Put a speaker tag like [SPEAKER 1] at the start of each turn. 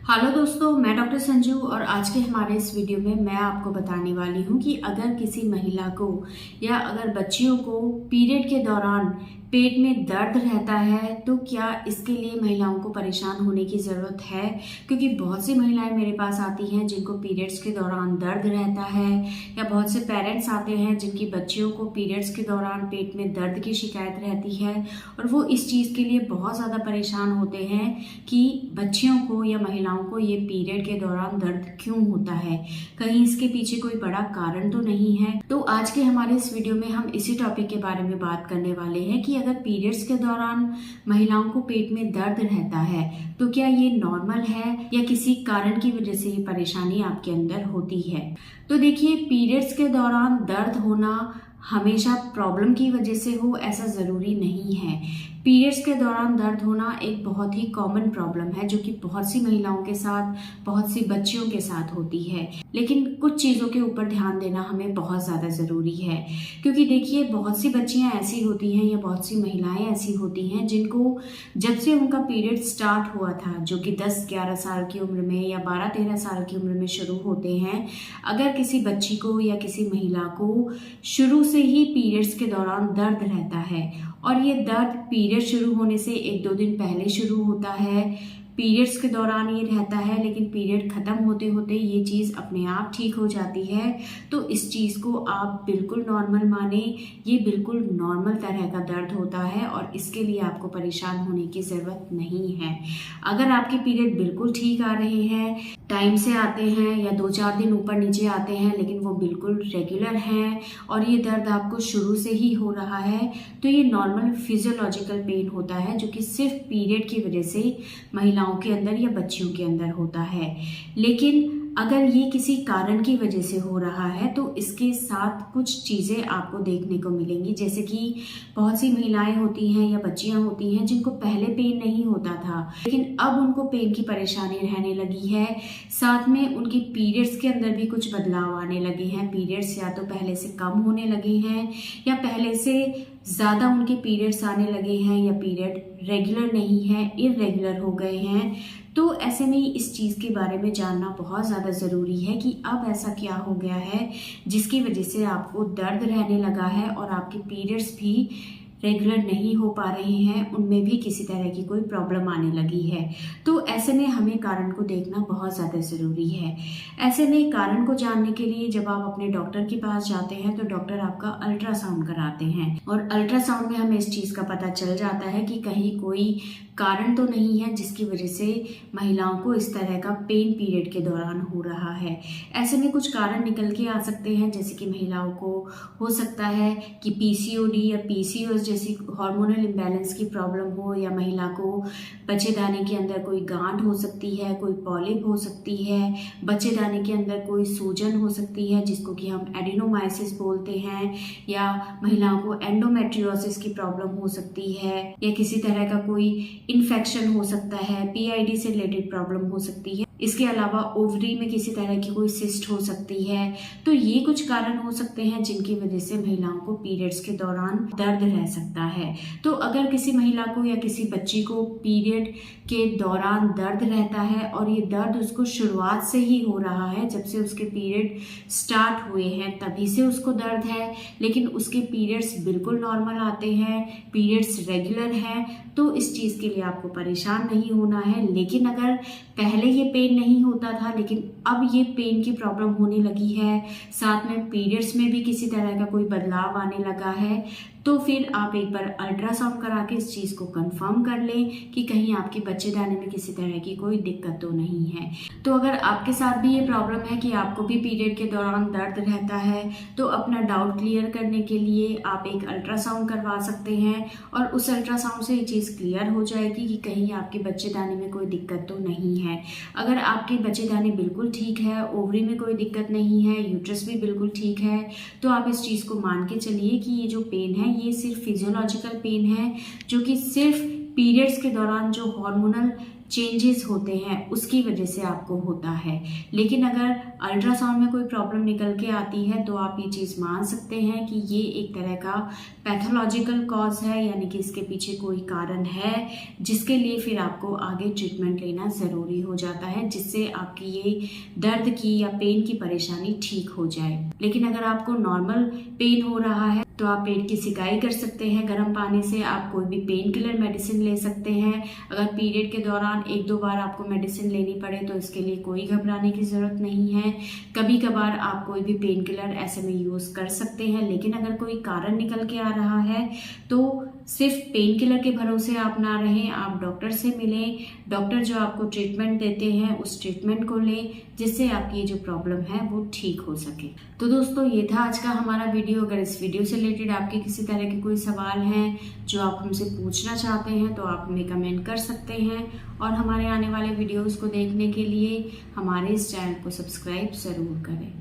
[SPEAKER 1] Hello दोस्तों, मैं doctor Sanju और आज के हमारे इस वीडियो में मैं आपको बताने वाली हूँ कि अगर किसी महिला को या अगर बच्चियों को पीरियड के दौरान पेट में दर्द रहता है तो क्या इसके लिए महिलाओं को परेशान होने की ज़रूरत है। क्योंकि बहुत सी महिलाएं मेरे पास आती हैं जिनको पीरियड्स के दौरान दर्द रहता है, या बहुत से पेरेंट्स आते हैं जिनकी बच्चियों को पीरियड्स के दौरान पेट में दर्द की शिकायत रहती है और वो इस चीज़ के लिए बहुत ज़्यादा परेशान होते हैं कि बच्चियों को या महिलाओं को ये पीरियड के दौरान दर्द क्यों होता है, कहीं इसके पीछे कोई बड़ा कारण तो नहीं है। तो आज के हमारे इस वीडियो में हम इसी टॉपिक के बारे में बात करने वाले हैं कि अगर पीरियड्स के दौरान महिलाओं को पेट में दर्द रहता है तो क्या ये नॉर्मल है या किसी कारण की वजह से ये परेशानी आपके अंदर होती है। तो देखिए, पीरियड्स के दौरान दर्द होना हमेशा प्रॉब्लम की वजह से हो ऐसा ज़रूरी नहीं है। पीरियड्स के दौरान दर्द होना एक बहुत ही कॉमन प्रॉब्लम है जो कि बहुत सी महिलाओं के साथ, बहुत सी बच्चियों के साथ होती है। लेकिन कुछ चीज़ों के ऊपर ध्यान देना हमें बहुत ज़्यादा ज़रूरी है, क्योंकि देखिए, बहुत सी बच्चियां ऐसी होती हैं या बहुत सी महिलाएं ऐसी होती हैं जिनको जब से उनका पीरियड स्टार्ट हुआ था, जो कि 10-11 साल की उम्र में या 12-13 साल की उम्र में शुरू होते हैं, अगर किसी बच्ची को या किसी महिला को शुरू से ही पीरियड्स के दौरान दर्द रहता है और ये दर्द पीरियड शुरू होने से 1-2 दिन पहले शुरू होता है, पीरियड्स के दौरान ये रहता है, लेकिन पीरियड ख़त्म होते होते ये चीज़ अपने आप ठीक हो जाती है, तो इस चीज़ को आप बिल्कुल नॉर्मल माने। ये बिल्कुल नॉर्मल तरह का दर्द होता है और इसके लिए आपको परेशान होने की ज़रूरत नहीं है। अगर आपके पीरियड बिल्कुल ठीक आ रहे हैं, टाइम से आते हैं या 2-4 दिन ऊपर नीचे आते हैं, लेकिन वो बिल्कुल रेगुलर हैं और ये दर्द आपको शुरू से ही हो रहा है, तो ये नॉर्मल फिजियोलॉजिकल पेन होता है जो कि सिर्फ पीरियड की वजह से महिलाओं के अंदर या बच्चियों के अंदर होता है। लेकिन अगर ये किसी कारण की वजह से हो रहा है तो इसके साथ कुछ चीज़ें आपको देखने को मिलेंगी, जैसे कि बहुत सी महिलाएं होती हैं या बच्चियां होती हैं जिनको पहले पेन नहीं होता था, लेकिन अब उनको पेन की परेशानी रहने लगी है। साथ में उनकी पीरियड्स के अंदर भी कुछ बदलाव आने लगे हैं। पीरियड्स या तो पहले से कम होने लगे हैं या पहले से ज़्यादा उनके पीरियड्स आने लगे हैं, या पीरियड रेगुलर नहीं है, इर्रेगुलर हो गए हैं। तो ऐसे में इस चीज़ के बारे में जानना बहुत ज़्यादा ज़रूरी है कि अब ऐसा क्या हो गया है जिसकी वजह से आपको दर्द रहने लगा है और आपके पीरियड्स भी रेगुलर नहीं हो पा रहे हैं, उनमें भी किसी तरह की कोई प्रॉब्लम आने लगी है। तो ऐसे में हमें कारण को देखना बहुत ज़्यादा ज़रूरी है। ऐसे में कारण को जानने के लिए जब आप अपने डॉक्टर के पास जाते हैं तो डॉक्टर आपका अल्ट्रासाउंड कराते हैं और अल्ट्रासाउंड में हमें इस चीज़ का पता चल जाता है कि कहीं कोई कारण तो नहीं है जिसकी वजह से महिलाओं को इस तरह का पेन पीरियड के दौरान हो रहा है। ऐसे में कुछ कारण निकल के आ सकते हैं, जैसे कि महिलाओं को हो सकता है कि पीसीओडी या पीसीओएस जैसी हार्मोनल इम्बैलेंस की प्रॉब्लम हो, या महिला को बच्चेदानी के अंदर कोई गांठ हो सकती है, कोई पॉलिप हो सकती है, बच्चेदानी के अंदर कोई सूजन हो सकती है जिसको कि हम एडिनोमाइसिस बोलते हैं, या महिलाओं को एंडोमेट्रियोसिस की प्रॉब्लम हो सकती है, या किसी तरह का कोई इन्फेक्शन हो सकता है, पीआईडी से रिलेटेड प्रॉब्लम हो सकती है। इसके अलावा ओवरी में किसी तरह की कोई सिस्ट हो सकती है। तो ये कुछ कारण हो सकते हैं जिनकी वजह से महिलाओं को पीरियड्स के दौरान दर्द रह सकता है। तो अगर किसी महिला को या किसी बच्ची को पीरियड के दौरान दर्द रहता है और ये दर्द उसको शुरुआत से ही हो रहा है, जब से उसके पीरियड स्टार्ट हुए हैं तभी से उसको दर्द है, लेकिन उसके पीरियड्स बिल्कुल नॉर्मल आते हैं, पीरियड्स रेगुलर हैं, तो इस चीज़ के लिए आपको परेशान नहीं होना है। लेकिन अगर पहले ये पेन नहीं होता था लेकिन अब ये पेन की प्रॉब्लम होने लगी है, साथ में पीरियड्स में भी किसी तरह का कोई बदलाव आने लगा है, तो फिर आप एक बार अल्ट्रासाउंड करा के इस चीज़ को कंफर्म कर लें कि कहीं आपके बच्चेदानी में किसी तरह की कोई दिक्कत तो नहीं है। तो अगर आपके साथ भी ये प्रॉब्लम है कि आपको भी पीरियड के दौरान दर्द रहता है, तो अपना डाउट क्लियर करने के लिए आप एक अल्ट्रासाउंड करवा सकते हैं और उस अल्ट्रासाउंड से ये चीज़ क्लियर हो जाएगी कि कहीं आपके बच्चेदानी में कोई दिक्कत तो नहीं है। अगर आपके बच्चेदानी बिल्कुल ठीक है, ओवरी में कोई दिक्कत नहीं है, यूट्रस भी बिल्कुल ठीक है, तो आप इस चीज़ को मान के चलिए कि ये जो पेन है ये सिर्फ फिजियोलॉजिकल पेन है, जो कि सिर्फ पीरियड्स के दौरान जो हार्मोनल चेंजेस होते हैं उसकी वजह से आपको होता है। लेकिन अगर अल्ट्रासाउंड में कोई प्रॉब्लम निकल के आती है तो आप ये चीज़ मान सकते हैं कि ये एक तरह का पैथोलॉजिकल कॉज है, यानी कि इसके पीछे कोई कारण है जिसके लिए फिर आपको आगे ट्रीटमेंट लेना ज़रूरी हो जाता है, जिससे आपकी ये दर्द की या पेन की परेशानी ठीक हो जाए। लेकिन अगर आपको नॉर्मल पेन हो रहा है तो आप पेट की सिकाई कर सकते हैं गर्म पानी से। आप कोई भी पेन किलर मेडिसिन ले सकते हैं। अगर पीरियड के दौरान 1-2 बार आपको मेडिसिन लेनी पड़े तो इसके लिए कोई घबराने की ज़रूरत नहीं है। कभी कभार आप कोई भी पेन किलर ऐसे में यूज़ कर सकते हैं। लेकिन अगर कोई कारण निकल के आ रहा है तो सिर्फ पेन किलर के भरोसे आप ना रहें, आप डॉक्टर से मिलें। डॉक्टर जो आपको ट्रीटमेंट देते हैं उस ट्रीटमेंट को लें, जिससे आपकी जो प्रॉब्लम है वो ठीक हो सके। तो दोस्तों, ये था आज का हमारा वीडियो। अगर इस वीडियो से रिलेटेड आपके किसी तरह के कोई सवाल हैं जो आप हमसे पूछना चाहते हैं तो आप हमें कमेंट कर सकते हैं, और हमारे आने वाले वीडियोस को देखने के लिए हमारे इस चैनल को सब्सक्राइब ज़रूर करें।